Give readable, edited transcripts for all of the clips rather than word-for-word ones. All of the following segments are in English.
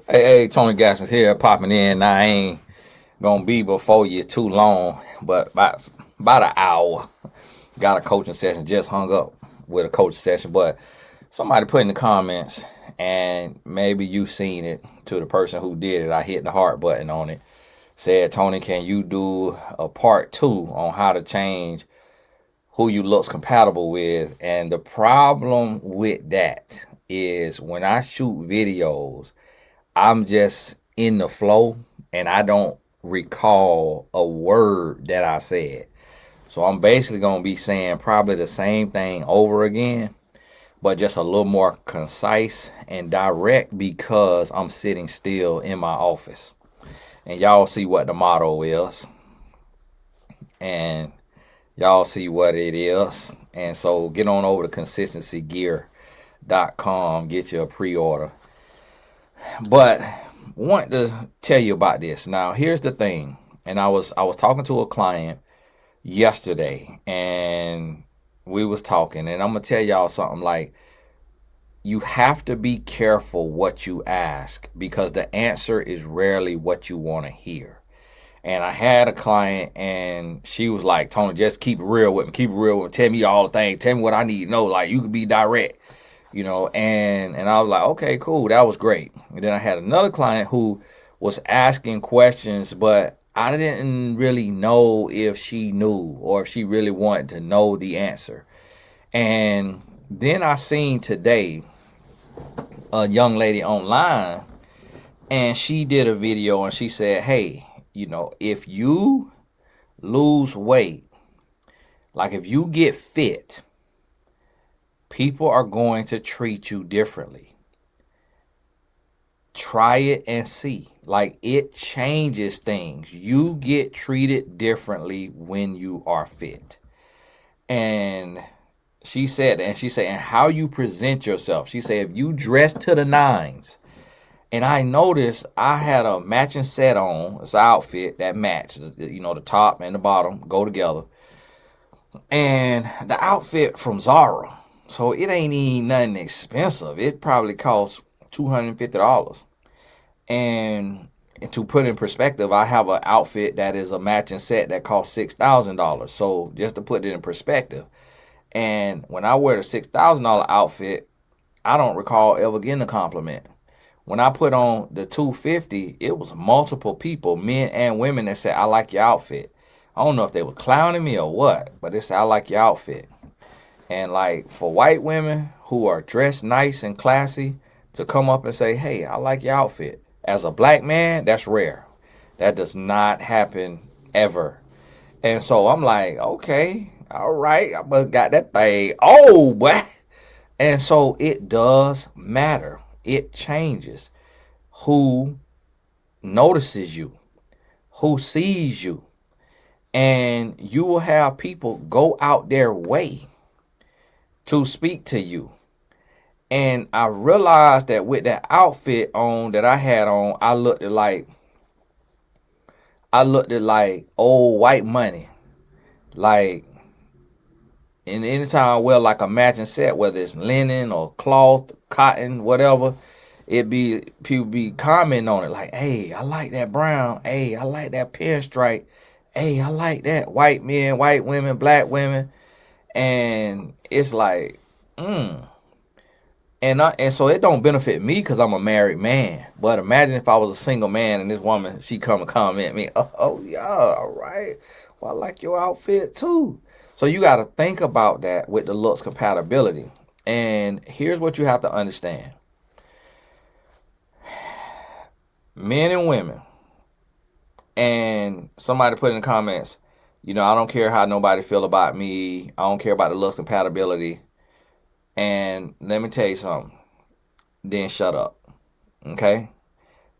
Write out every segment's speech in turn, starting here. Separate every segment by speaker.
Speaker 1: Hey, Tony Gaskins here, popping in. Now, I ain't gonna be before you too long, but about an hour. Got a coaching session, just hung up with a coaching session, but somebody put in the comments, and maybe you seen it, to the person who did it. I hit the heart button on it. Said, Tony, can you do a part two on how to change who you looks compatible with? And the problem with that is when I shoot videos, I'm just in the flow and I don't recall a word that I said. So I'm basically going to be saying probably the same thing over again, but just a little more concise and direct because I'm sitting still in my office. And y'all see what the motto is. And y'all see what it is. And so get on over to consistencygear.com, get you a pre-order. But want to tell you about this. Now, here's the thing. And I was talking to a client yesterday, and we was talking, and I'm gonna tell y'all something. Like, you have to be careful what you ask because the answer is rarely what you want to hear. And I had a client, and she was like, Tony, just keep it real with me. Keep it real with me. Tell me all the things. Tell me what I need to know. Like, you can be direct, and I was like, okay, cool. That was great. And then I had another client who was asking questions, but I didn't really know if she knew or if she really wanted to know the answer. And then I seen today a young lady online, and she did a video, and she said, hey, if you lose weight, like if you get fit, people are going to treat you differently. Try it and see. Like, it changes things. You get treated differently when you are fit. And and how you present yourself. She said, if you dress to the nines, and I noticed I had a matching set on. It's an outfit that matched. The top and the bottom go together. And the outfit from Zara. So it ain't even nothing expensive. It probably costs $250. And to put in perspective, I have an outfit that is a matching set that costs $6,000. So just to put it in perspective. And when I wear the $6,000 outfit, I don't recall ever getting a compliment. When I put on the 250, it was multiple people, men and women, that said, I like your outfit. I don't know if they were clowning me or what, but they said, I like your outfit. And like, for white women who are dressed nice and classy to come up and say, hey, I like your outfit. As a black man, that's rare. That does not happen ever. And so I'm like, okay, all right, I must got that thing. Oh, boy. And so it does matter. It changes who notices you, who sees you. And you will have people go out their way to speak to you. And I realized that with that outfit on that I had on, I looked at like old white money. Like, and anytime I wear like a matching set, whether it's linen or cloth, cotton, whatever, people be commenting on it like, hey, I like that brown. Hey, I like that pinstripe. Hey, I like that. White men, white women, black women. And it's like, And so it don't benefit me because I'm a married man. But imagine if I was a single man and this woman, she come and comment me, oh yeah, all right. Well, I like your outfit too. So you got to think about that with the looks compatibility. And here's what you have to understand. Men and women, and somebody put in the comments, I don't care how nobody feel about me. I don't care about the looks compatibility. And let me tell you something. Then shut up. Okay?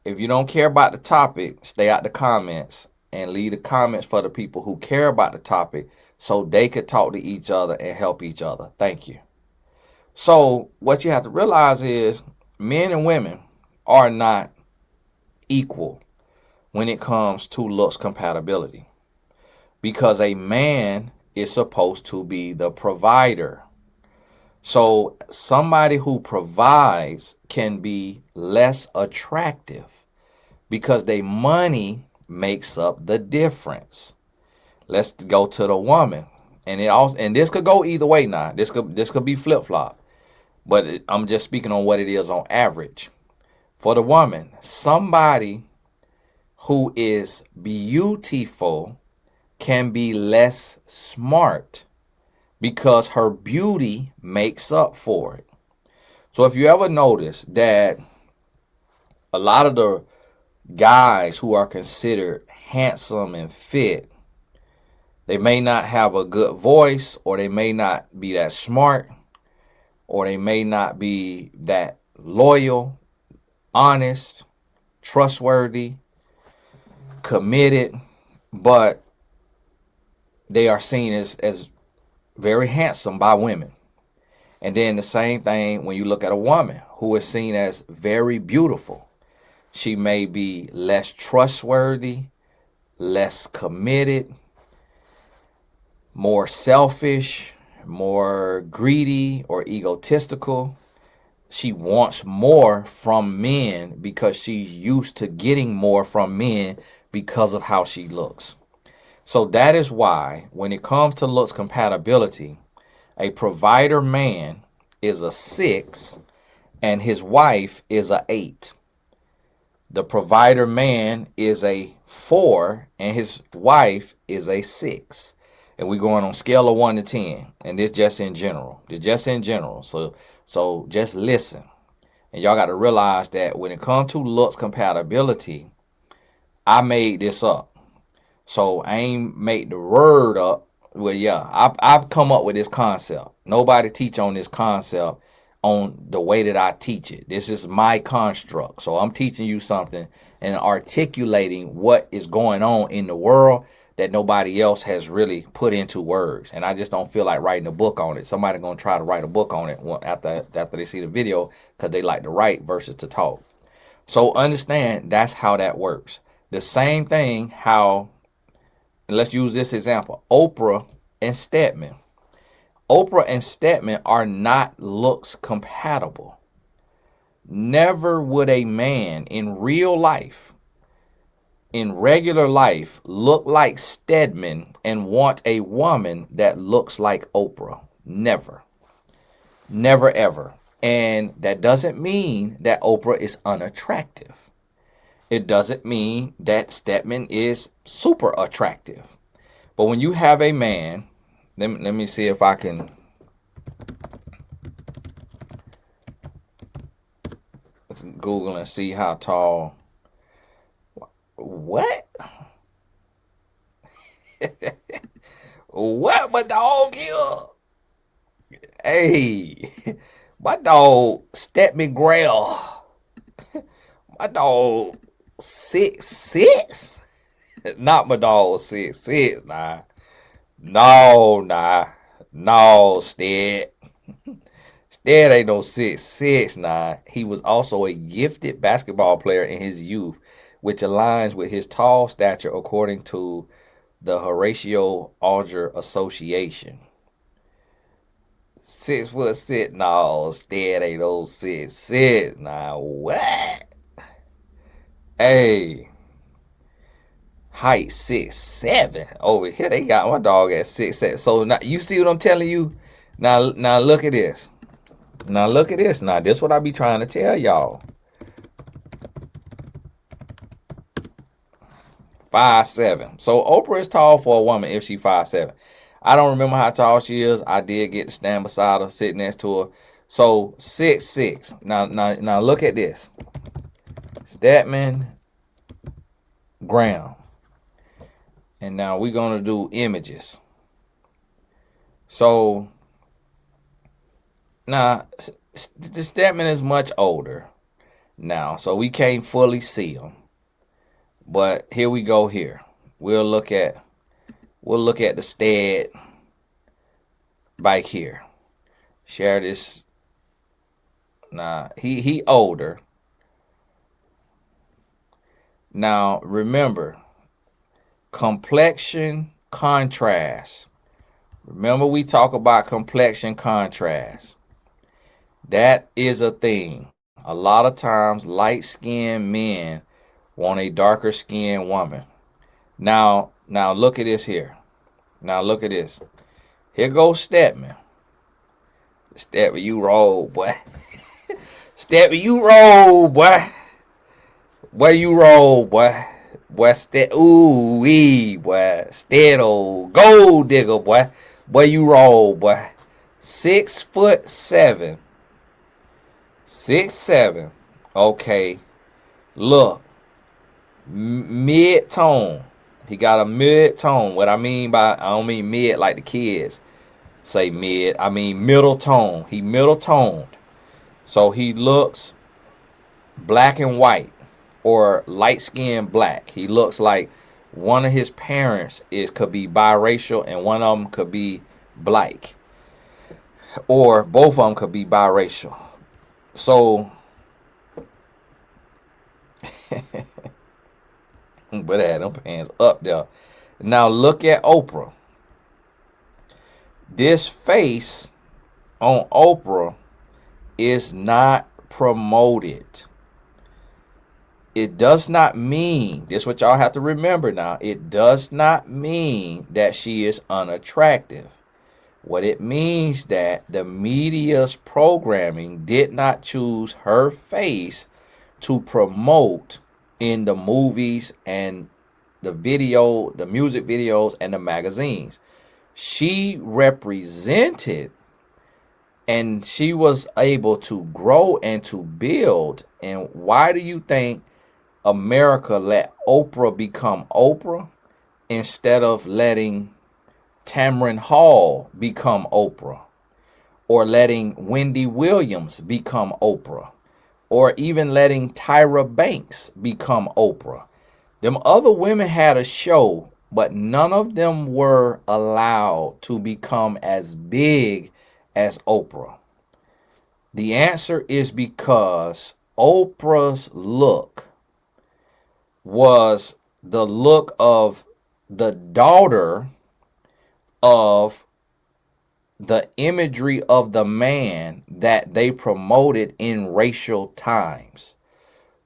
Speaker 1: If you don't care about the topic, stay out the comments and leave the comments for the people who care about the topic so they could talk to each other and help each other. Thank you. So what you have to realize is men and women are not equal when it comes to looks compatibility, because a man is supposed to be the provider. So somebody who provides can be less attractive because their money makes up the difference. Let's go to the woman. And this could go either way now. This could be flip-flop. But I'm just speaking on what it is on average. For the woman, somebody who is beautiful can be less smart because her beauty makes up for it. So if you ever notice that a lot of the guys who are considered handsome and fit, they may not have a good voice, or they may not be that smart, or they may not be that loyal, honest, trustworthy, committed, but they are seen as very handsome by women. And then the same thing when you look at a woman who is seen as very beautiful. She may be less trustworthy, less committed, more selfish, more greedy or egotistical. She wants more from men because she's used to getting more from men because of how she looks. So that is why when it comes to looks compatibility, a provider man is a 6 and his wife is a 8. The provider man is a 4 and his wife is a 6. And we're going on scale of 1 to 10. And this just in general. So just listen. And y'all got to realize that when it comes to looks compatibility, I made this up. So I ain't made the word up. Well, yeah, I've come up with this concept. Nobody teach on this concept on the way that I teach it. This is my construct. So I'm teaching you something and articulating what is going on in the world that nobody else has really put into words. And I just don't feel like writing a book on it. Somebody going to try to write a book on it after they see the video because they like to write versus to talk. So understand that's how that works. The same thing how, let's use this example, Oprah and Stedman. Oprah and Stedman are not looks compatible. Never would a man in real life, in regular life, look like Stedman and want a woman that looks like Oprah. Never. Never ever. And that doesn't mean that Oprah is unattractive. It doesn't mean that Stedman is super attractive. But when you have a man, let me see if I can. Let's Google and see how tall. What? What my dog here? Hey, my dog Stedman Grail. My dog 6'6". Not my dog 6'6". No, Stead. Stead ain't no 6'6". He was also a gifted basketball player in his youth, which aligns with his tall stature according to the Horatio Alger Association. 6'6". No, Stead ain't no 6'6". What? Hey. Height 6'7". Over here they got my dog at 6'7". So now you see what I'm telling you? Now look at this. Now look at this. Now this is what I be trying to tell y'all. 5'7". So Oprah is tall for a woman if she 5'7". I don't remember how tall she is. I did get to stand beside her, sit next to her. So 6'6". Now look at this. Stedman Graham. And now we're going to do images. So now the Stedman is much older now, so we can't fully see him. But here we go here. We'll look at the Stead bike here. Share this. Now he older. Now remember, complexion contrast. Remember we talk about complexion contrast. That is a thing. A lot of times, light-skinned men want a darker-skinned woman. Now look at this here. Now look at this. Here goes Stedman. Stedman, you roll, boy. Stedman, you roll, boy. Where you roll, boy. Boy, ooh wee, boy. Steado, gold digger, boy. Where you roll, boy. 6'7". 6'7". Okay. Look. Mid-tone. He got a mid-tone. What I mean by, I don't mean mid like the kids say mid. I mean middle tone. He middle toned. So he looks black and white or light skinned black. He looks like one of his parents could be biracial and one of them could be black. Or both of them could be biracial. So but I had them pants up there. Now look at Oprah. This face on Oprah is not promoted. It does not mean, this is what y'all have to remember now, it does not mean that she is unattractive. What it means that the media's programming did not choose her face to promote in the movies and the music videos and the magazines. She represented and she was able to grow and to build. And why do you think America let Oprah become Oprah instead of letting Tamron Hall become Oprah, or letting Wendy Williams become Oprah, or even letting Tyra Banks become Oprah? Them other women had a show, but none of them were allowed to become as big as Oprah. The answer is because Oprah's look was the look of the daughter of the imagery of the man that they promoted in racial times.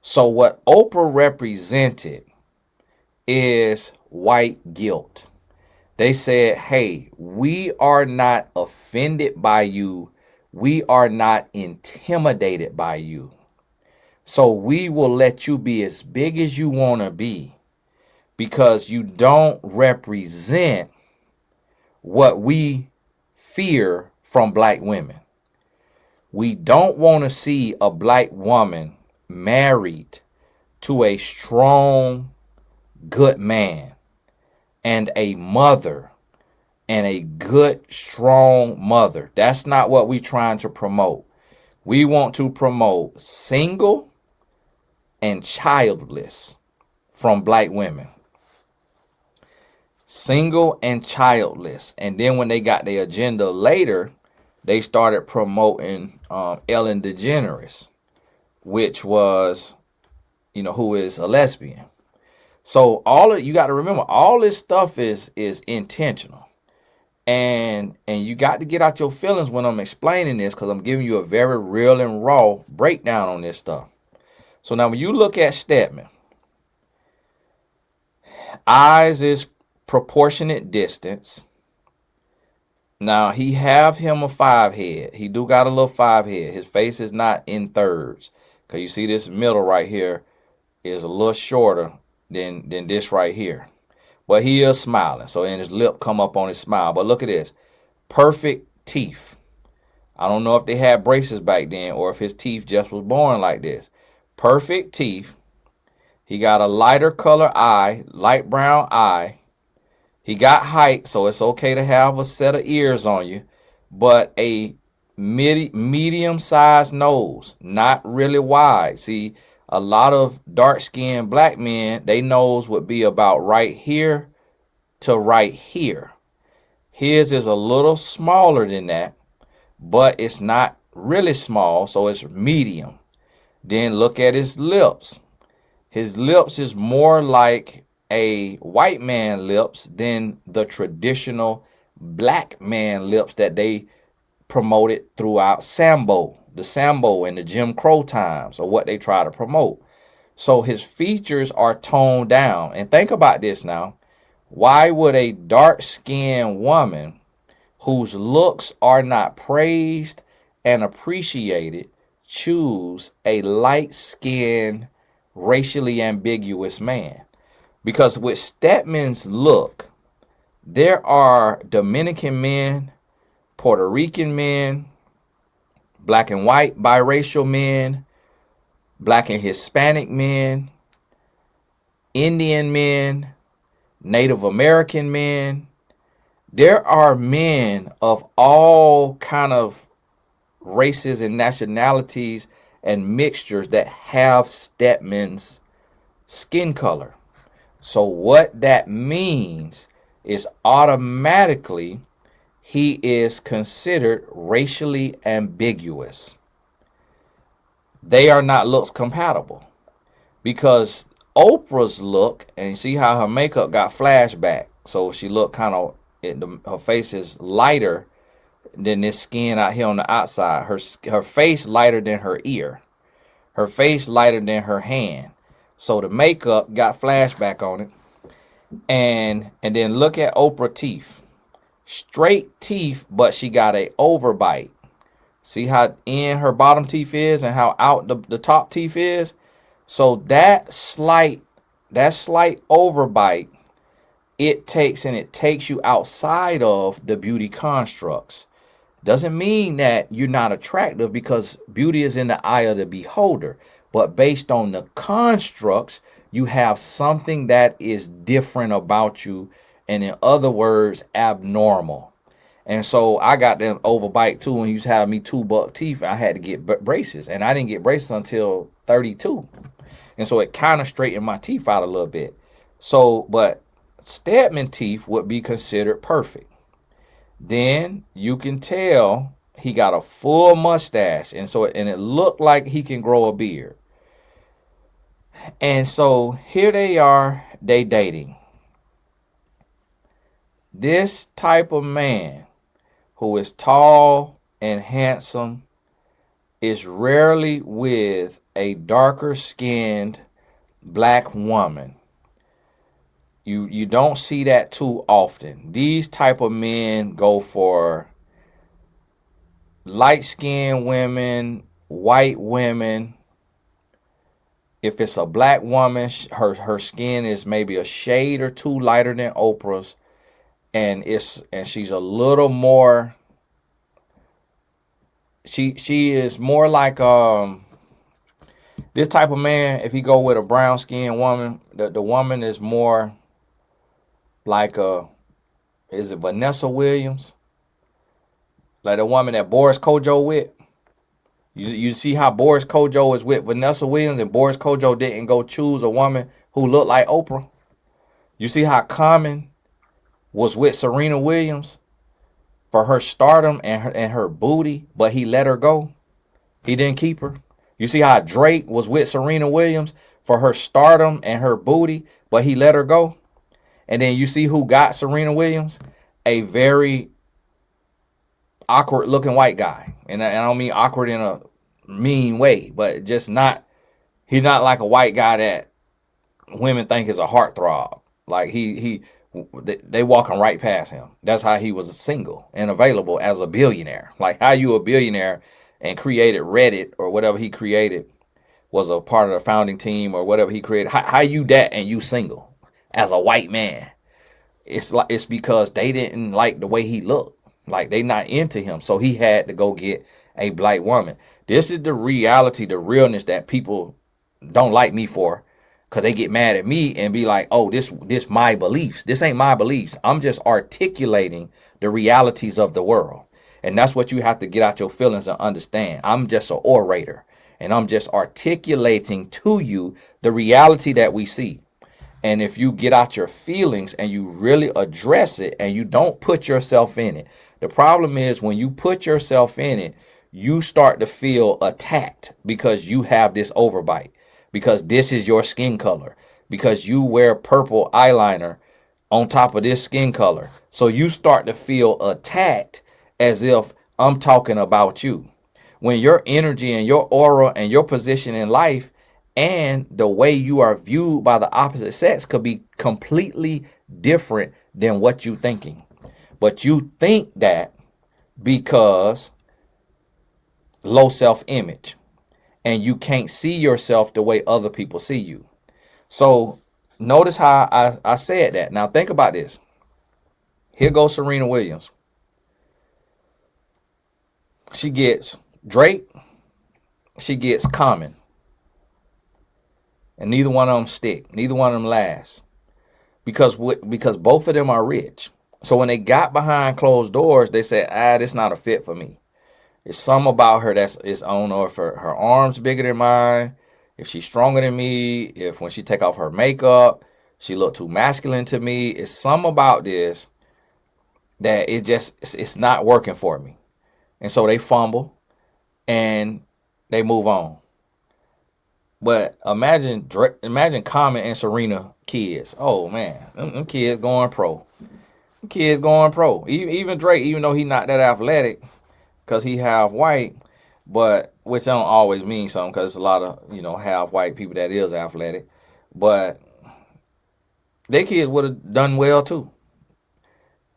Speaker 1: So what Oprah represented is white guilt. They said, hey, we are not offended by you. We are not intimidated by you. So we will let you be as big as you want to be because you don't represent what we fear from black women. We don't want to see a black woman married to a strong, good man and a mother and a good, strong mother. That's not what we're trying to promote. We want to promote single and childless from black women. Single and childless. And then when they got their agenda later, they started promoting Ellen DeGeneres, which was, who is a lesbian. So you got to remember, all this stuff is intentional. And you got to get out your feelings when I'm explaining this, because I'm giving you a very real and raw breakdown on this stuff. So now when you look at Stedman, eyes is proportionate distance. Now he have him a 5 head. He do got a little 5 head. His face is not in thirds. Because you see this middle right here is a little shorter than this right here. But he is smiling. So and his lip come up on his smile. But look at this. Perfect teeth. I don't know if they had braces back then or if his teeth just was born like this. Perfect teeth. He got a lighter color eye, light brown eye. He got height, so it's okay to have a set of ears on you. But a medium-sized nose, not really wide. See, a lot of dark-skinned black men, their nose would be about right here to right here. His is a little smaller than that, but it's not really small, so it's medium. Then look at his lips. His lips is more like a white man lips than the traditional black man lips that they promoted throughout Sambo. the Sambo and the Jim Crow times, or what they try to promote. So his features are toned down. And think about this now. Why would a dark-skinned woman whose looks are not praised and appreciated choose a light-skinned, racially ambiguous man? Because with Stedman's look, there are Dominican men, Puerto Rican men, black and white biracial men, black and Hispanic men, Indian men, Native American men. There are men of all kind of races and nationalities and mixtures that have Stedman's skin color. So what that means is automatically he is considered racially ambiguous. They are not looks compatible, because Oprah's look, and see how her makeup got flashback, so she looked kind of, her face is lighter than this skin out here on the outside. Her face lighter than her ear, her face lighter than her hand. So the makeup got flashback on it. And then look at Oprah teeth. Straight teeth, but she got a overbite. See how in her bottom teeth is and how out the top teeth is? So that slight overbite, it takes you outside of the beauty constructs. Doesn't mean that you're not attractive, because beauty is in the eye of the beholder. But based on the constructs, you have something that is different about you, and in other words, abnormal. And so I got them overbite too, and you had me 2 buck teeth. I had to get braces, and I didn't get braces until 32. And so it kind of straightened my teeth out a little bit. So, but Stedman teeth would be considered perfect. Then you can tell he got a full mustache, and it looked like he can grow a beard. And so here they are, they dating. This type of man who is tall and handsome is rarely with a darker skinned black woman. You don't see that too often. These type of men go for light-skinned women, white women. If it's a black woman, her skin is maybe a shade or two lighter than Oprah's, and she's a little more. She is more like this type of man. If he go with a brown-skinned woman, the woman is more like is it Vanessa Williams? Like the woman that Boris Kodjoe with. You see how Boris Kodjoe is with Vanessa Williams, and Boris Kodjoe didn't go choose a woman who looked like Oprah. You see how Common was with Serena Williams for her stardom and her booty, but he let her go. He didn't keep her. You see how Drake was with Serena Williams for her stardom and her booty, but he let her go. And then you see who got Serena Williams? A very awkward looking white guy. And I don't mean awkward in a mean way, but just not, he's not like a white guy that women think is a heartthrob. Like they walking right past him. That's how he was single and available as a billionaire. Like how you a billionaire and created Reddit or whatever he created, was a part of the founding team or whatever he created. How you that and you single as a white man? It's because they didn't like the way he looked. Like they not into him. So he had to go get a black woman. This is the reality, the realness that people don't like me for, because they get mad at me and be like, oh, this my beliefs. This ain't my beliefs. I'm just articulating the realities of the world. And that's what you have to get out your feelings and understand. I'm just an orator, and I'm just articulating to you the reality that we see. And if you get out your feelings and you really address it and you don't put yourself in it, the problem is when you put yourself in it, you start to feel attacked because you have this overbite, because this is your skin color, because you wear purple eyeliner on top of this skin color. So you start to feel attacked as if I'm talking about you. when your energy and your aura and your position in life and the way you are viewed by the opposite sex could be completely different than what you thinking. But you think that because low self-image, and you can't see yourself the way other people see you. So notice how I said that. Now think about this. Here goes Serena Williams. She gets Drake. She gets Common. And neither one of them stick. Neither one of them last. Because both of them are rich. So when they got behind closed doors, they said, this not a fit for me. It's something about her I don't know if her arms bigger than mine, if she's stronger than me, if when she take off her makeup, she look too masculine to me. It's something about this that it's not working for me. And so they fumble and they move on. But imagine Common and Serena kids. Oh man, them kids going pro. Kids going pro. Even Drake, even though he not that athletic, because he half white, but which don't always mean something, because there's a lot of half white people that is athletic, but their kids would have done well too.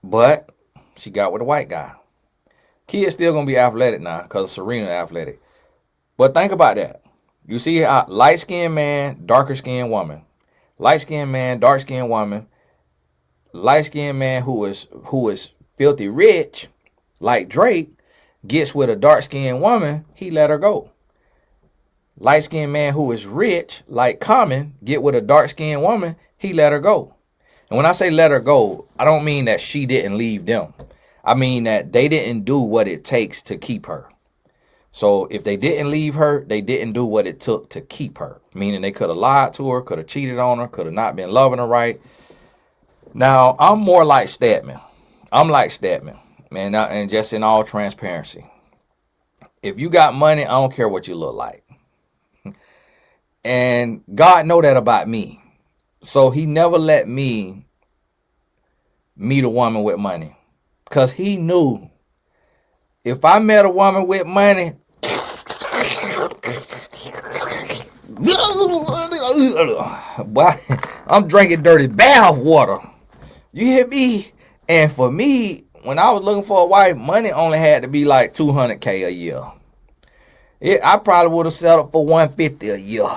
Speaker 1: But she got with a white guy. Kids still gonna be athletic now because Serena athletic. But think about that. You see how light-skinned man, darker skinned woman, light-skinned man, dark-skinned woman, light-skinned man who is filthy rich, like Drake, gets with a dark-skinned woman, he let her go. Light-skinned man who is rich, like Common, get with a dark-skinned woman, he let her go. And when I say let her go, I don't mean that she didn't leave them. I mean that they didn't do what it takes to keep her. So if they didn't leave her, they didn't do what it took to keep her. Meaning they could have lied to her, could have cheated on her, could have not been loving her right. Now, I'm more like Stedman. I'm like Stedman. Man, and just in all transparency, if you got money, I don't care what you look like. And God know that about me. So he never let me meet a woman with money. Because he knew if I met a woman with money, boy, I'm drinking dirty bath water. You hear me? And for me, when I was looking for a wife, money only had to be like $200K a year. I probably would have settled for $150 a year.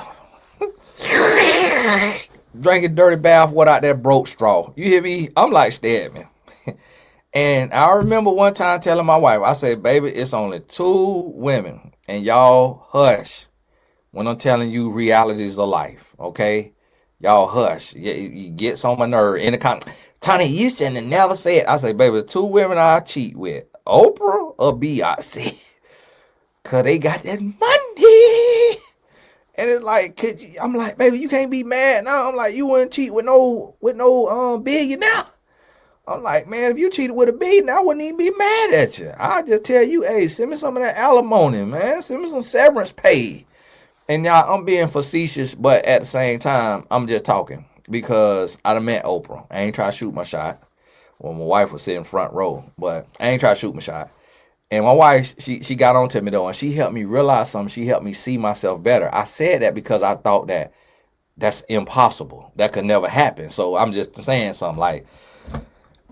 Speaker 1: Drinking dirty bath water out that broke straw. You hear me? I'm like Stedman. And I remember one time telling my wife, I said, baby, it's only 2 women. And y'all hush when I'm telling you realities of life, okay? Y'all hush. You get on my nerve. In the Tony, you shouldn't have never said. I say, baby, 2 women I cheat with, Oprah or Beyonce. Because they got that money. And it's like, I'm like, baby, you can't be mad now. I'm like, you wouldn't cheat with no billionaire. I'm like, man, if you cheated with a billionaire, I wouldn't even be mad at you. I'll just tell you, hey, send me some of that alimony, man. Send me some severance pay. And y'all, I'm being facetious, but at the same time, I'm just talking because I done met Oprah. I ain't trying to shoot my shot. Well, my wife was sitting front row, but I ain't trying to shoot my shot. And my wife, she got on to me though, and she helped me realize something. She helped me see myself better. I said that because I thought that that's impossible. That could never happen. So I'm just saying something like,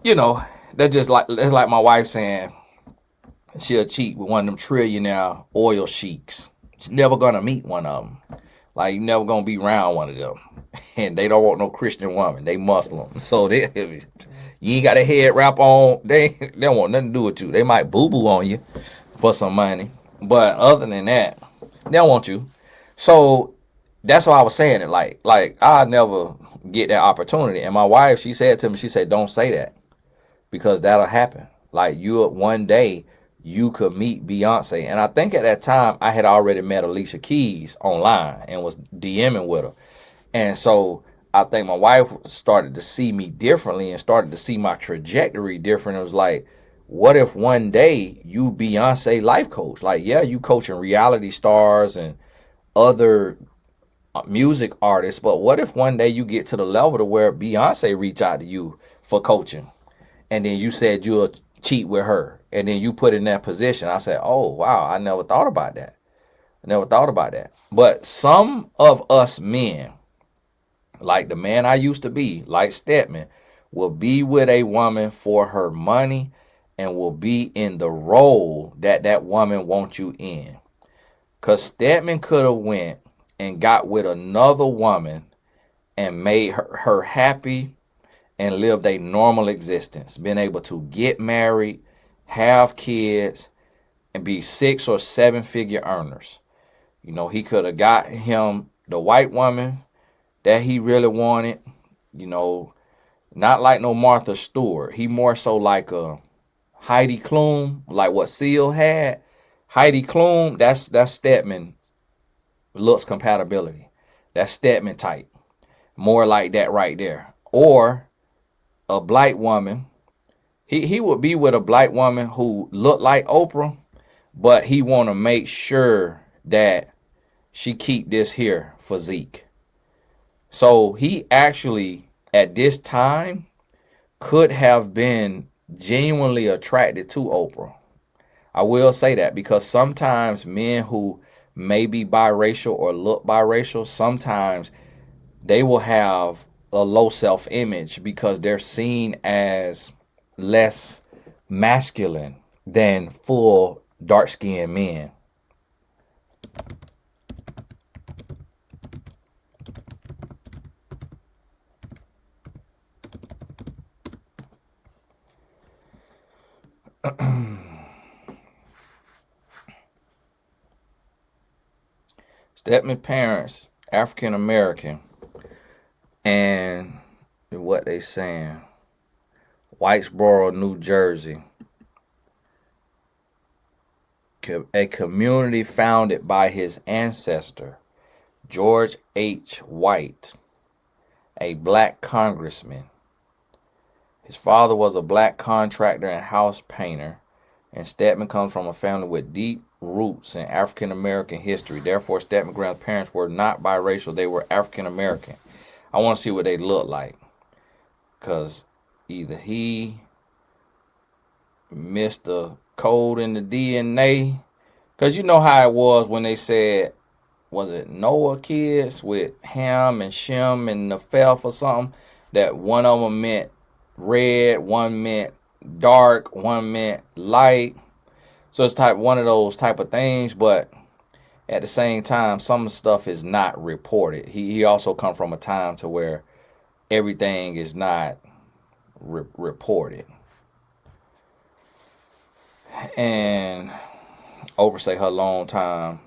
Speaker 1: that's like my wife saying she'll cheat with one of them trillionaire oil sheiks. She's never gonna meet one of them. Like, you're never gonna be around one of them. And they don't want no Christian woman. They Muslim. So you ain't got a head wrap on. They don't want nothing to do with you. They might boo-boo on you for some money. But other than that, they don't want you. So that's why I was saying it. Like I never get that opportunity. And my wife, she said to me, she said, don't say that. Because that'll happen. Like, one day you could meet Beyonce. And I think at that time I had already met Alicia Keys online and was DMing with her. And so I think my wife started to see me differently and started to see my trajectory different. It was like, what if one day you Beyonce life coach? Like, yeah, you coaching reality stars and other music artists, but what if one day you get to the level to where Beyonce reach out to you for coaching? And then you said you'll cheat with her, and then you put in that position. I said, oh wow, I never thought about that. I never thought about that. But some of us men, like the man I used to be, like Stedman, will be with a woman for her money and will be in the role that that woman wants you in. Because Stedman could have went and got with another woman and made her happy and lived a normal existence, been able to get married, have kids, and be 6 or 7 figure earners. You know, he could have got him the white woman that he really wanted. You know, not like no Martha Stewart. He more so like a Heidi Klum, like what Seal had. Heidi Klum, that's Stedman looks compatibility. That's Stedman type. More like that right there. Or a black woman. He would be with a black woman who looked like Oprah, but he want to make sure that she keep this here physique. So he actually, at this time, could have been genuinely attracted to Oprah. I will say that because sometimes men who may be biracial or look biracial, sometimes they will have a low self-image because they're seen as less masculine than full dark-skinned men. Stepman's parents, African American, and what they saying, Whitesboro, New Jersey, a community founded by his ancestor, George H. White, a black congressman. His father was a black contractor and house painter, and Stedman comes from a family with deep roots in African American history. Therefore, Stedman's grandparents were not biracial, they were African American. I want to see what they look like, because either he missed the code in the DNA, because you know how it was when they said, was it Noah kids with Ham and Shem and Nepheth or something, that one of them meant red, one meant dark, one meant light. So it's type one of those type of things, but at the same time, some stuff is not reported. He also come from a time to where everything is not reported. And Oprah say her long time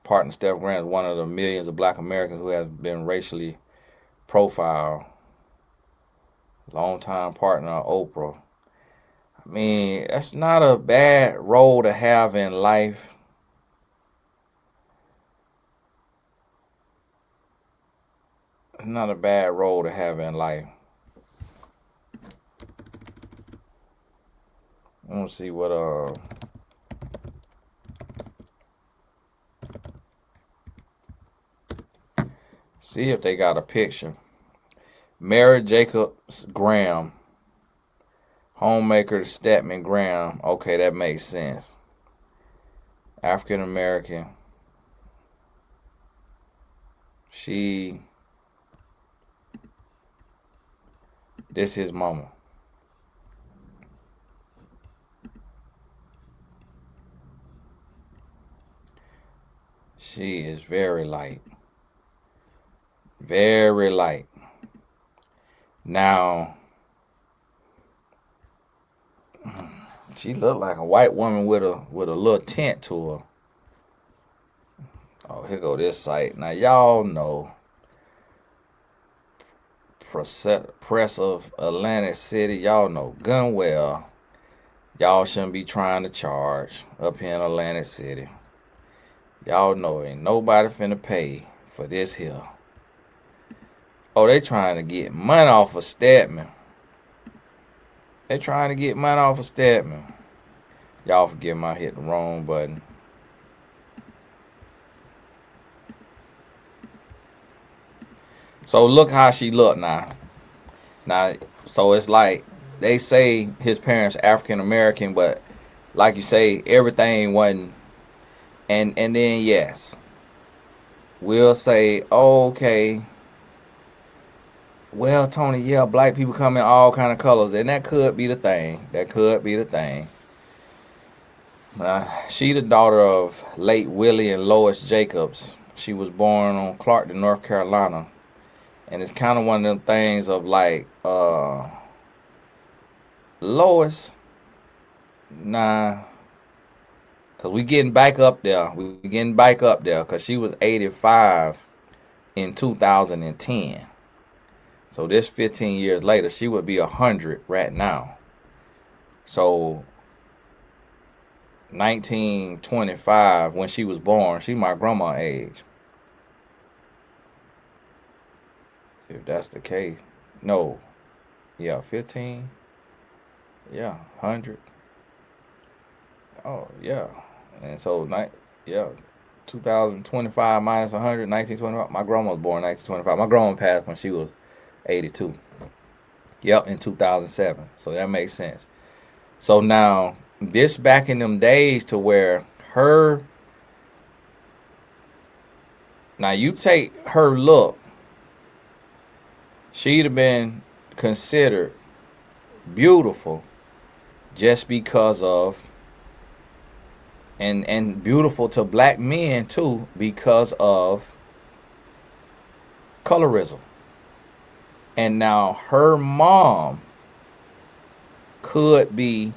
Speaker 1: partner Steph Grant is one of the millions of black Americans who have been racially profiled. Long time partner Oprah. I mean, that's not a bad role to have in life. It's not a bad role to have in life. Let's see what see if they got a picture. Mary Jacobs Graham, homemaker Stedman Graham. Okay, that makes sense. African American. This his mama. She is very light. Very light. Now, she looked like a white woman with a little tint to her. Oh, here go this site. Now, y'all know press of Atlantic City. Y'all know gun well. Y'all shouldn't be trying to charge up here in Atlantic City. Y'all know ain't nobody finna pay for this here. Oh, they trying to get money off of Stedman. They trying to get money off of Stedman. Y'all forgive me, I hit the wrong button. So look how she look now. Now, so it's like they say his parents African American, but like you say, everything wasn't. And then yes, we'll say, oh, okay, well, Tony, yeah, black people come in all kind of colors, and that could be the thing. That could be the thing. She the daughter of late Willie and Lois Jacobs. She was born on Clarkton, North Carolina, and it's kind of one of them things of like Lois. Nah, cause we getting back up there. We getting back up there, cause she was 85 in 2010. So this 15 years later, she would be 100 right now. So 1925, when she was born, she my grandma age. If that's the case. No. Yeah, 15. Yeah, 100. Oh, yeah. And so, yeah, 2025 minus 100, 1925. My grandma was born in 1925. My grandma passed when she was 82. Yep, in 2007. So that makes sense. So now, this back in them days to where now you take her look, she'd have been considered beautiful just because of, and beautiful to black men too, because of colorism. And now her mom could be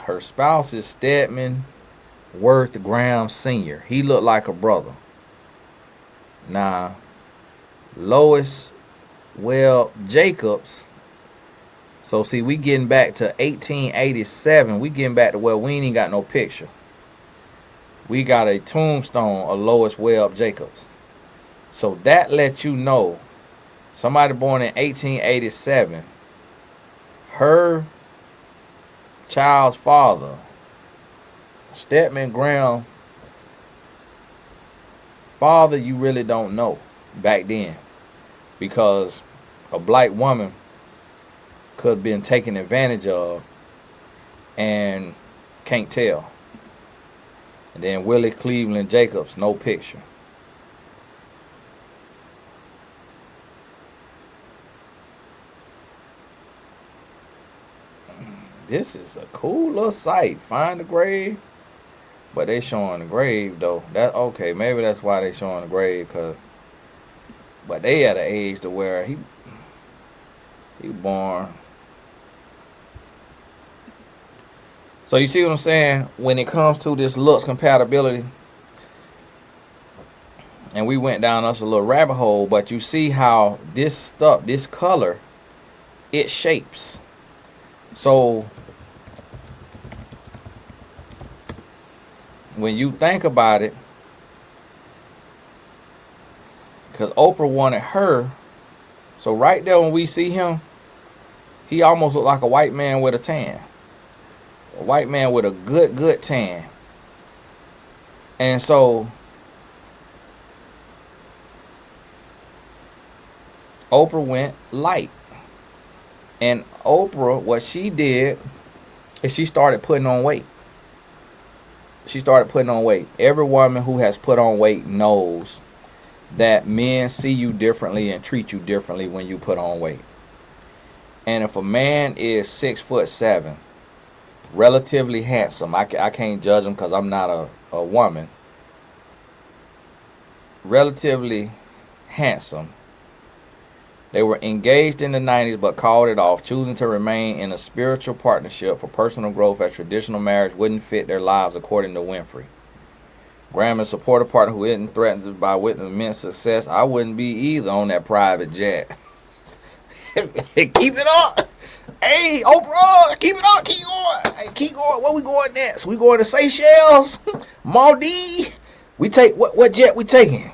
Speaker 1: her spouse is Stedman Worth Graham Sr. He looked like a brother. Now, Lois, well, Jacobs. So see, we getting back to 1887. We getting back to where we ain't got no picture. We got a tombstone of Lois Webb Jacobs. So that lets you know somebody born in 1887, her child's father, Stedman Graham, father, you really don't know back then, because a black woman could have been taken advantage of and can't tell. And then Willie Cleveland Jacobs, no picture. This is a cool little site. Find the grave. But they showing the grave though. That okay, maybe that's why they showing the grave, but they at an age to where he born. So you see what I'm saying? When it comes to this looks compatibility, and we went down us a little rabbit hole, but you see how this stuff, this color, it shapes. So when you think about it, because Oprah wanted her, so right there when we see him, he almost looked like a white man with a tan. A white man with a good tan. And so Oprah went light. And Oprah, what she did is she started putting on weight. She started putting on weight. Every woman who has put on weight knows that men see you differently and treat you differently when you put on weight. And if a man is 6'7", relatively handsome, I can't judge him because I'm not a woman, relatively handsome, they were engaged in the 90s but called it off, choosing to remain in a spiritual partnership for personal growth as traditional marriage wouldn't fit their lives, according to Winfrey. Graham is a supportive partner who isn't threatened by witness immense success. I wouldn't be either on that private jet. Keep it up. Hey, Oprah, keep it up. Keep going. Hey, keep going. Where we going next? We going to Seychelles? Maldives? We take what jet we taking?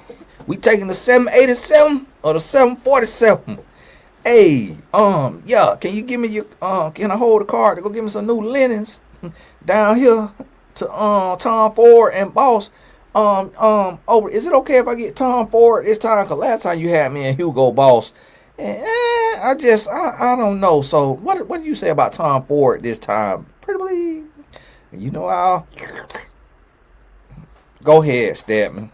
Speaker 1: We taking the 787 or the 747? Hey, yeah, can you give me your can I hold the card to go give me some new linens down here to Tom Ford and Boss? Over. Is it okay if I get Tom Ford this time? Cause last time you had me and Hugo Boss, and I don't know. So what do you say about Tom Ford this time? Pretty please. You know I'll go ahead, Stedman.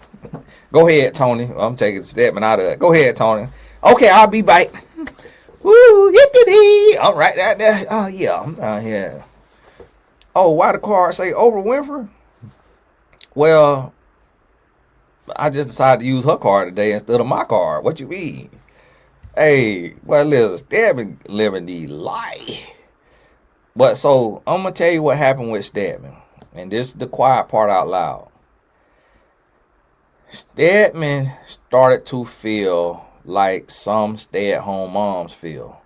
Speaker 1: Go ahead, Tony. I'm taking Stedman out of it. Go ahead, Tony. Okay, I'll be back. Woo, all right, that. Oh yeah, I'm down here. Oh, why the card say Oprah Winfrey? Well, I just decided to use her card today instead of my card. What you mean? Hey, well, listen, Stedman living the life. But so I'm gonna tell you what happened with Stedman, and this is the quiet part out loud. Stedman started to feel like some stay-at-home moms feel.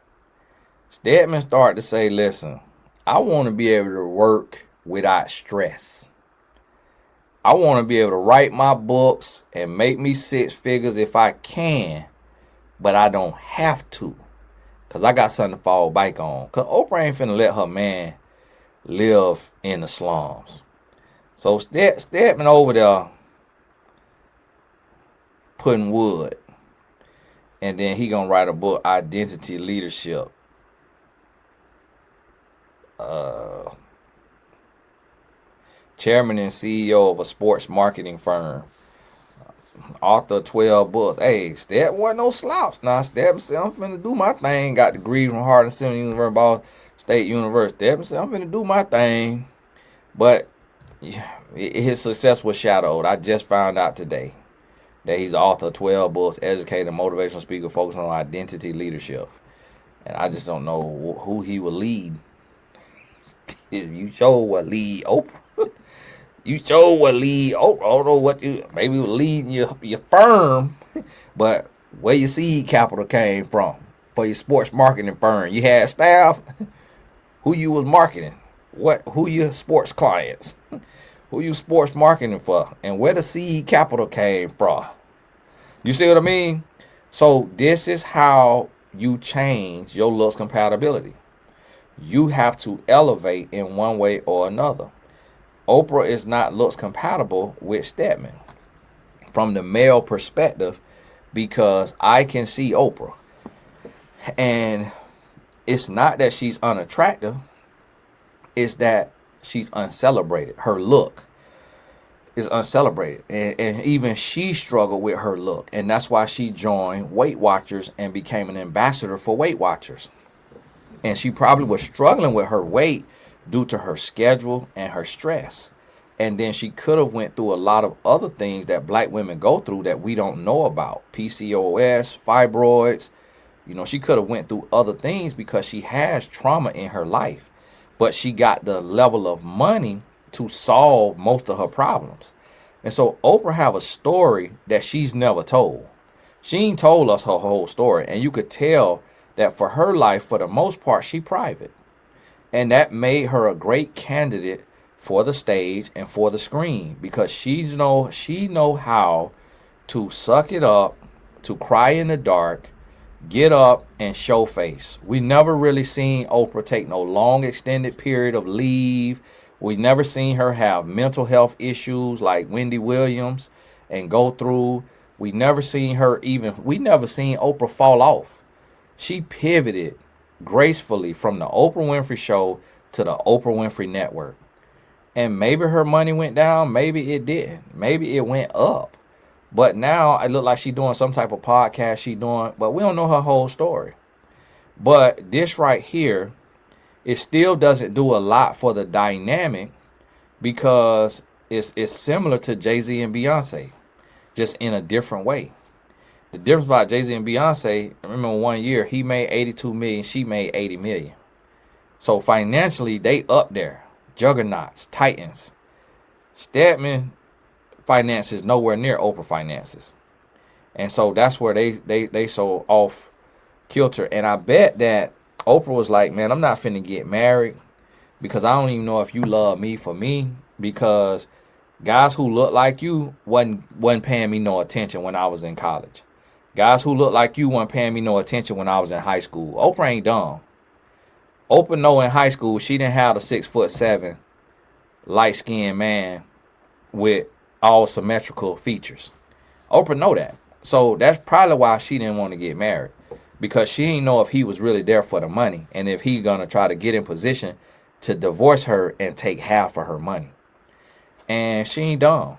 Speaker 1: Stedman started to say, listen, I want to be able to work without stress. I want to be able to write my books and make me six figures if I can, but I don't have to, because I got something to fall back on. Because Oprah ain't finna let her man live in the slums. So Stedman over there putting wood. And then he gonna write a book, Identity Leadership. Chairman and CEO of a sports marketing firm. Author of 12 books. Hey, Stedman wasn't no slouch. Now, Stedman said, I'm finna do my thing. Got degree from Hardin Center University, Ball State University. Stedman said, I'm finna do my thing. But his success was shadowed. I just found out today that he's the author of 12 books, educator, motivational speaker, focusing on identity leadership. And I just don't know who he will lead. You show what lead Oprah. You show what lead Oprah. I don't know what you, maybe lead your firm, but where your seed capital came from for your sports marketing firm. You had staff. Who you was marketing? Who your sports clients? Who you sports marketing for? And where the seed capital came from? You see what I mean? So this is how you change your looks compatibility. You have to elevate in one way or another. Oprah is not looks compatible with Stedman from the male perspective, because I can see Oprah. And it's not that she's unattractive. It's that she's uncelebrated. Her look is uncelebrated. And even she struggled with her look. And that's why she joined Weight Watchers and became an ambassador for Weight Watchers. And she probably was struggling with her weight due to her schedule and her stress. And then she could have went through a lot of other things that black women go through that we don't know about. PCOS, fibroids. You know, she could have went through other things because she has trauma in her life. But she got the level of money to solve most of her problems. And so Oprah have a story that she's never told. She ain't told us her whole story. And you could tell that for her life, for the most part, she private. And that made her a great candidate for the stage and for the screen, because she know how to suck it up, to cry in the dark, get up and show face. We never really seen Oprah take no long extended period of leave. We never seen her have mental health issues like Wendy Williams and go through. We never seen Oprah fall off. She pivoted gracefully from the Oprah Winfrey Show to the Oprah Winfrey Network. And maybe her money went down, maybe it didn't. Maybe it went up. But now it look like she's doing some type of podcast but we don't know her whole story. But this right here, it still doesn't do a lot for the dynamic, because it's similar to Jay-Z and Beyonce, just in a different way. The difference about Jay-Z and Beyonce, I remember one year he made 82 million, she made 80 million. So financially, they up there. Juggernauts, titans. Stedman finances nowhere near Oprah finances. And so that's where they so off kilter. And I bet that Oprah was like, man, I'm not finna get married because I don't even know if you love me for me, because guys who look like you wasn't paying me no attention when I was in college. Guys who look like you weren't paying me no attention when I was in high school. Oprah ain't dumb. Oprah know in high school she didn't have a 6'7" light-skinned man with all symmetrical features. Oprah know that. So that's probably why she didn't want to get married, because she didn't know if he was really there for the money and if he gonna try to get in position to divorce her and take half of her money. And she ain't dumb.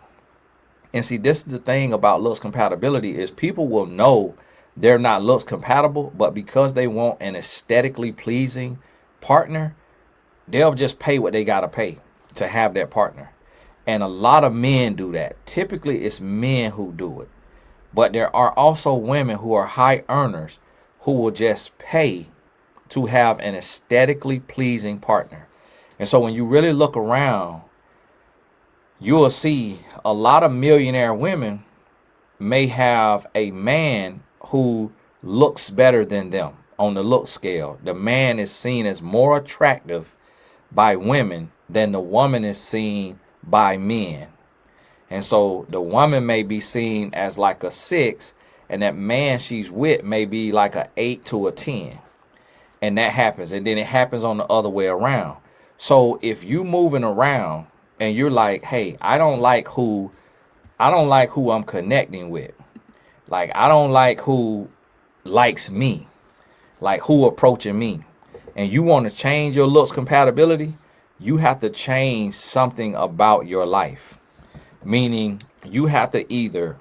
Speaker 1: And see, this is the thing about looks compatibility is people will know they're not looks compatible, but because they want an aesthetically pleasing partner, they'll just pay what they gotta pay to have that partner. And a lot of men do that. Typically, it's men who do it. But there are also women who are high earners who will just pay to have an aesthetically pleasing partner. And so when you really look around, you will see a lot of millionaire women may have a man who looks better than them on the look scale. The man is seen as more attractive by women than the woman is seen by men. And so the woman may be seen as like a 6, and that man she's with may be like a 8 to a 10. And that happens. And then it happens on the other way around. So if you moving around and you're like, hey, I don't like who I'm connecting with. Like, I don't like who likes me, like who approaching me. And you want to change your looks compatibility, you have to change something about your life. Meaning you have to either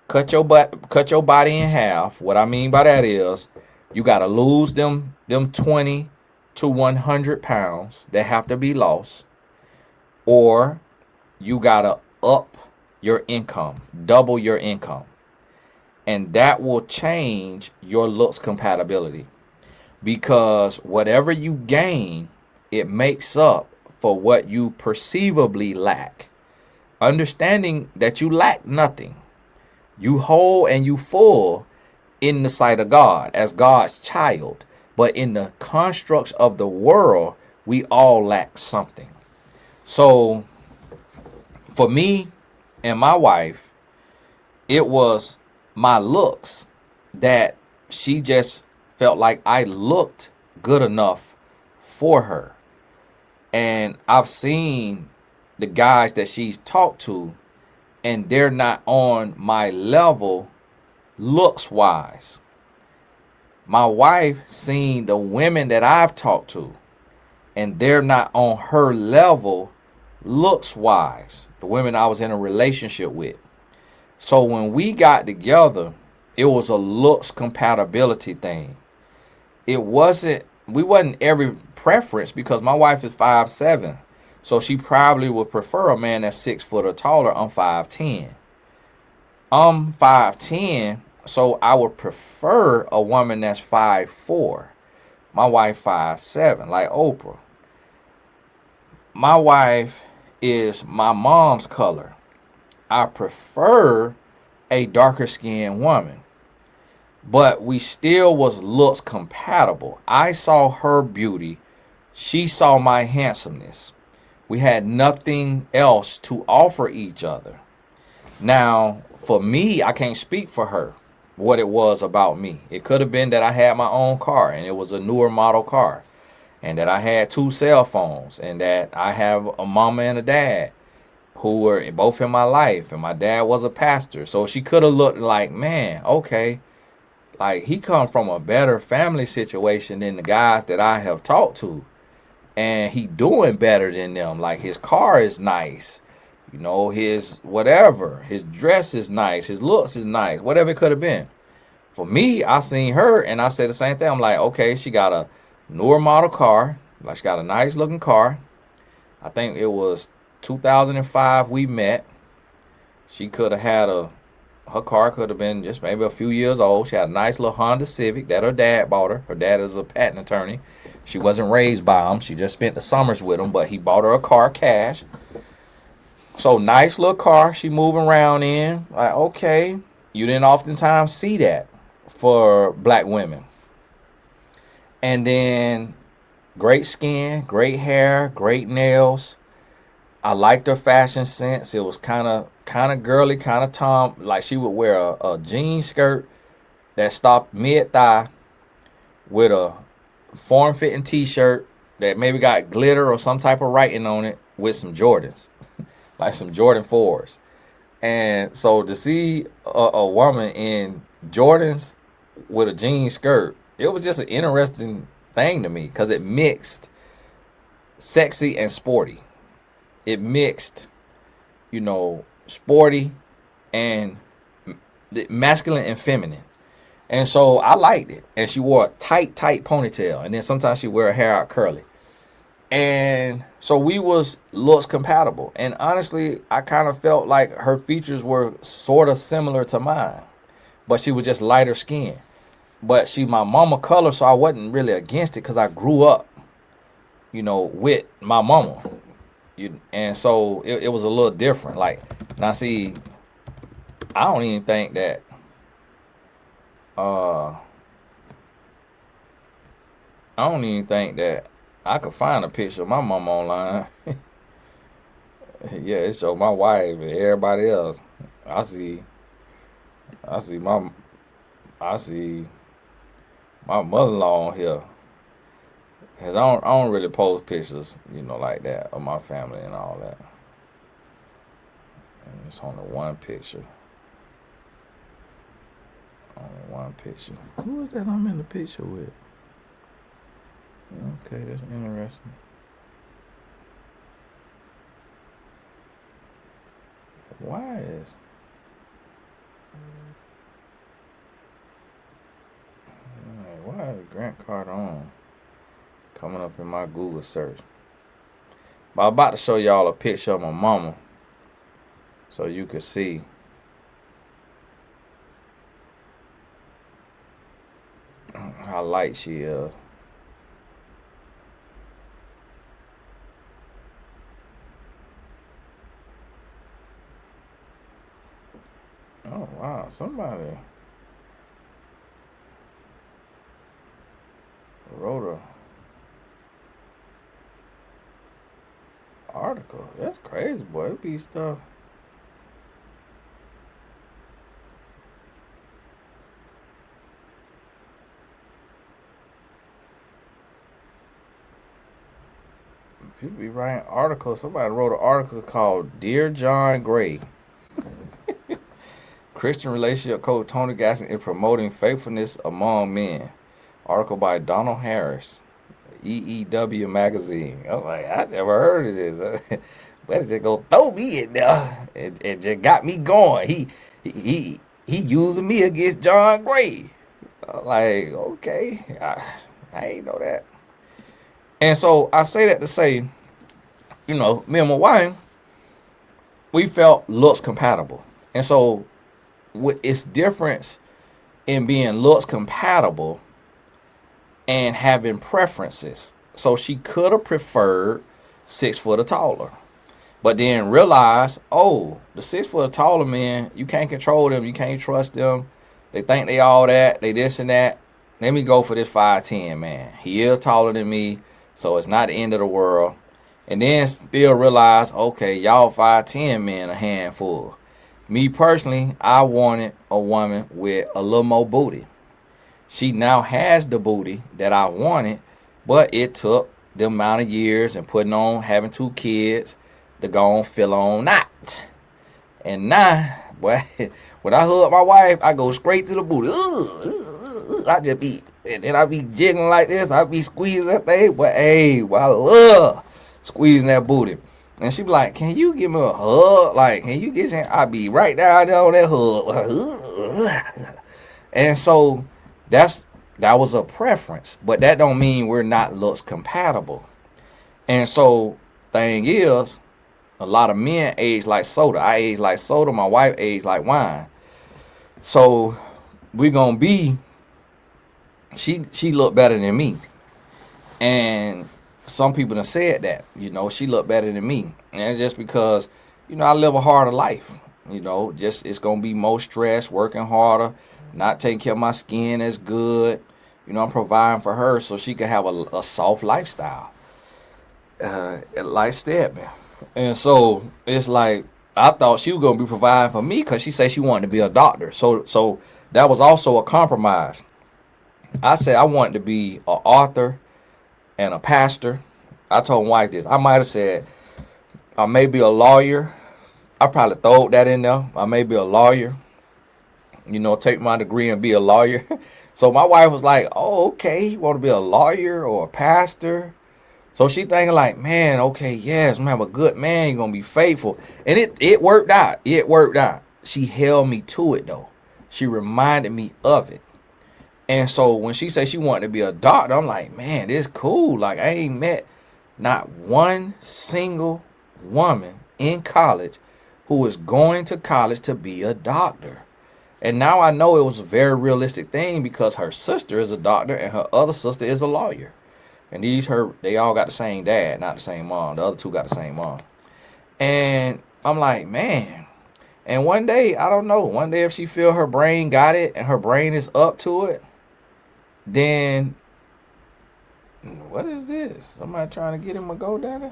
Speaker 1: cut your body in half. What I mean by that is you got to lose them 20 to 100 pounds that have to be lost, or you got to up your income, double your income. And that will change your looks compatibility, because whatever you gain, it makes up for what you perceivably lack. Understanding that you lack nothing. You whole and you full in the sight of God as God's child. But in the constructs of the world, we all lack something. So for me and my wife, it was my looks that she just felt like I looked good enough for her. And I've seen the guys that she's talked to, and they're not on my level looks wise. My wife seen the women that I've talked to, and they're not on her level looks wise, the women I was in a relationship with. So when we got together, it was a looks compatibility thing. We wasn't every preference, because my wife is 5'7". So she probably would prefer a man that's 6 foot or taller. I'm 5'10". I'm 5'10", so I would prefer a woman that's 5'4". My wife 5'7", like Oprah. My wife is my mom's color. I prefer a darker skinned woman. But we still was looks compatible. I saw her beauty. She saw my handsomeness. We had nothing else to offer each other. Now, for me, I can't speak for her, what it was about me. It could have been that I had my own car, and it was a newer model car, and that I had 2 cell phones, and that I have a mama and a dad who were both in my life, and my dad was a pastor. So she could have looked like, man, okay, like he come from a better family situation than the guys that I have talked to. And he doing better than them. Like, his car is nice. You know, his whatever. His dress is nice. His looks is nice. Whatever it could have been. For me, I seen her and I said the same thing. I'm like, okay, she got a newer model car. Like, she got a nice looking car. I think it was 2005 we met. She could have had her car could have been just maybe a few years old. She had a nice little Honda Civic that her dad bought her. Her dad is a patent attorney. She wasn't raised by him. She just spent the summers with him, but he bought her a car cash. So nice little car she moving around in. Like, okay, you didn't oftentimes see that for black women. And then great skin, great hair, great nails. I liked her fashion sense. It was kind of girly, kind of tom. Like, she would wear a jean skirt that stopped mid-thigh with a form-fitting t-shirt that maybe got glitter or some type of writing on it with some Jordans, like some Jordan 4s. And so to see a woman in Jordans with a jean skirt, it was just an interesting thing to me because it mixed sexy and sporty. It mixed, sporty and masculine and feminine. And so I liked it. And she wore a tight ponytail. And then sometimes she wear her hair out curly. And so we was looks compatible. And honestly, I kind of felt like her features were sort of similar to mine. But she was just lighter skin. But she my mama color, so I wasn't really against it because I grew up, with my mama. And so it was a little different. Like, now see, I don't even think that I don't even think that I could find a picture of my mama online. Yeah, it showed my wife and everybody else. I see I see my I see my mother-in-law on here. 'Cause I don't really post pictures, like that of my family and all that. And it's only one picture. Only one picture. Who is that I'm in the picture with? Okay, that's interesting. Why is Grant Cardone coming up in my Google search? But I'm about to show y'all a picture of my mama so you can see how light she is. Oh wow, somebody wrote a article. That's crazy, boy. It be stuff. People be writing articles. Somebody wrote an article called Dear John Gray. Christian relationship coach Tony Gaston is promoting faithfulness among men. Article by Donald Harris, EEW magazine. I was like, I never heard of this. Better just go throw me in there. It just got me going. He using me against John Gray. I was like, okay, I ain't know that. And so I say that to say, me and my wife, we felt looks compatible. And so it's difference in being looks compatible and having preferences. So she could have preferred 6 foot or taller, but then realized, the 6 foot or taller men, you can't control them, you can't trust them. They think they all that, they this and that. Let me go for this 5'10" man. He is taller than me, so it's not the end of the world. And then still realize, okay, y'all 5'10" men a handful. Me personally, I wanted a woman with a little more booty. She now has the booty that I wanted, but it took the amount of years and having 2 kids to go on fill on that. And now, boy, when I hug my wife, I go straight to the booty. I just be, and then I be jiggling like this. I be squeezing that thing. But hey, I love squeezing that booty. And she be like, can you give me a hug? Like, can you get your, I be right down there on that hug. And so that was a preference. But that don't mean we're not looks compatible. And so thing is, a lot of men age like soda. I age like soda. My wife age like wine. So we're going to be, she look better than me. And some people have said that, she look better than me. And just because, I live a harder life, just it's going to be more stress, working harder, not taking care of my skin as good. I'm providing for her so she can have a soft lifestyle, like Stedman. And so it's like, I thought she was going to be providing for me because she said she wanted to be a doctor. So that was also a compromise. I said I wanted to be an author and a pastor. I told my wife this. I might have said I may be a lawyer I probably throw that in there. I may be a lawyer, take my degree and be a lawyer. So my wife was like, oh, okay, you want to be a lawyer or a pastor? So she thinking like, man, okay, yes, man, I'm a good man. You're going to be faithful. And it worked out. It worked out. She held me to it, though. She reminded me of it. And so when she said she wanted to be a doctor, I'm like, man, this cool. Like, I ain't met not one single woman in college who was going to college to be a doctor. And now I know it was a very realistic thing because her sister is a doctor and her other sister is a lawyer. And they all got the same dad, not the same mom. The other two got the same mom. And I'm like, man. And one day, I don't know. One day if she feel her brain got it and her brain is up to it, then what is this? Somebody trying to get him a GoDaddy?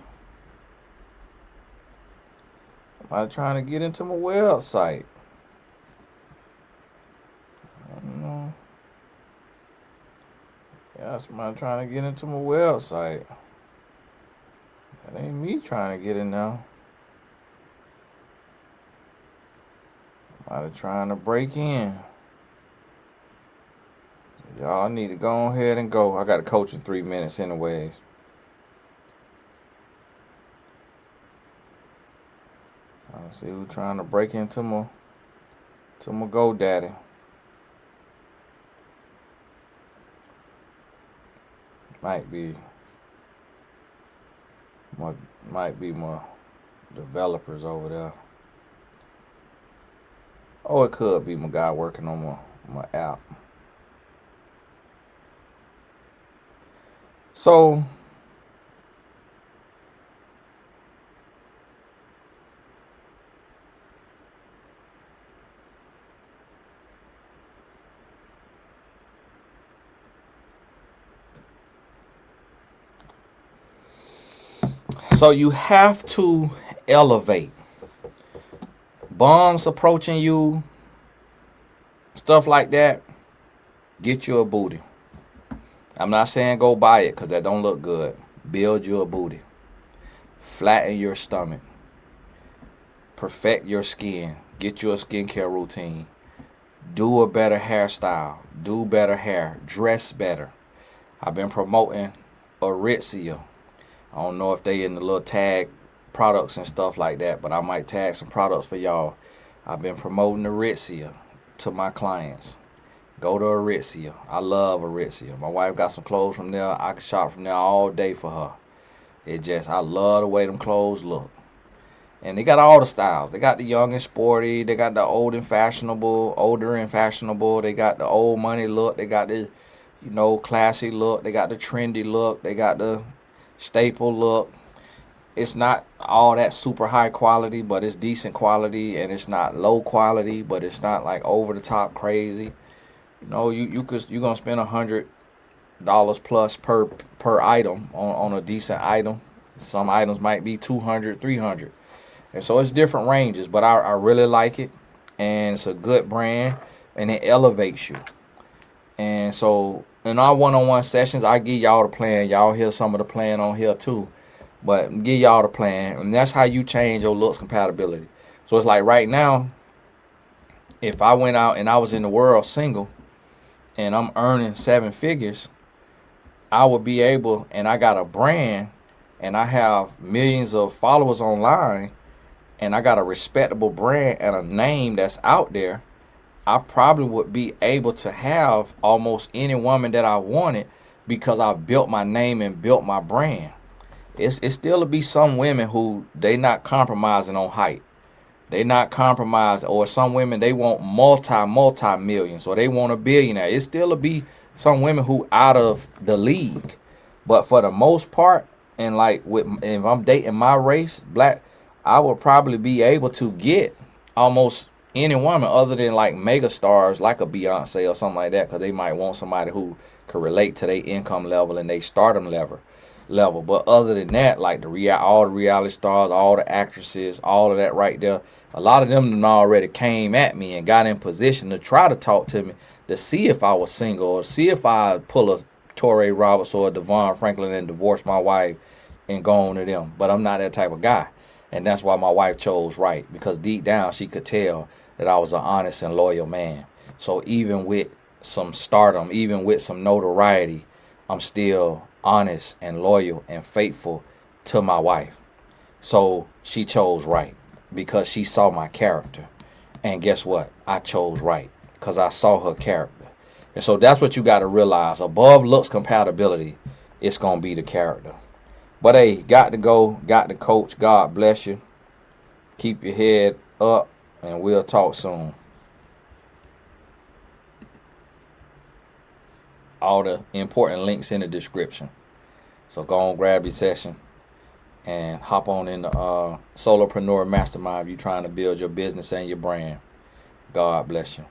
Speaker 1: Somebody trying to get into my website. I don't know. Yeah, somebody trying to get into my website. That ain't me trying to get in now. Somebody trying to break in. Y'all, I need to go ahead and go. I got a coach in 3 minutes anyways. Let's see who's trying to break into my GoDaddy. Might be my developers over there. Oh, it could be my guy working on my app. So you have to elevate. Bums approaching you, stuff like that, get you a booty. I'm not saying go buy it because that don't look good. Build you a booty. Flatten your stomach. Perfect your skin. Get you a skincare routine. Do a better hairstyle. Do better hair. Dress better. I've been promoting Aritzia. I don't know if they in the little tag products and stuff like that, but I might tag some products for y'all. I've been promoting Aritzia to my clients. Go to Aritzia. I love Aritzia. My wife got some clothes from there. I can shop from there all day for her. I love the way them clothes look. And they got all the styles. They got the young and sporty. They got the old and fashionable, older and fashionable. They got the old money look. They got the, classy look. They got the trendy look. They got the staple look. It's not all that super high quality, but it's decent quality, and it's not low quality, but it's not like over the top crazy. You're gonna spend $100 plus per item on a decent item. Some items might be $200, $300, and so it's different ranges. But I really like it, and it's a good brand, and it elevates you. And so in our one-on-one sessions, I give y'all the plan. Y'all hear some of the plan on here too, but give y'all the plan, and that's how you change your looks compatibility. So it's like right now, if I went out and I was in the world single, and I'm earning 7 figures, I would be able, and I got a brand, and I have millions of followers online, and I got a respectable brand and a name that's out there, I probably would be able to have almost any woman that I wanted because I built my name and built my brand. It's still to be some women who they not compromising on height. They not compromised, or some women they want multi millions, or they want a billionaire. It still will be some women who out of the league, but for the most part, and like if I'm dating my race, black, I would probably be able to get almost any woman other than like mega stars like a Beyonce or something like that, because they might want somebody who could relate to their income level and their stardom level. But other than that, like all the reality stars, all the actresses, all of that right there, a lot of them already came at me and got in position to try to talk to me to see if I was single, or see if I pull a Torrey Roberts or a Devon Franklin and divorce my wife and go on to them. But I'm not that type of guy. And that's why my wife chose right, because deep down she could tell that I was an honest and loyal man. So even with some stardom, even with some notoriety, I'm still honest and loyal and faithful to my wife. So she chose right because she saw my character. And guess what? I chose right because I saw her character. And so that's what you got to realize. Above looks compatibility, it's going to be the character. But hey, got to go, got to coach. God bless you. Keep your head up, and we'll talk soon. All the important links in the description. So go on, grab your session, and hop on in the Solopreneur Mastermind if you're trying to build your business and your brand. God bless you.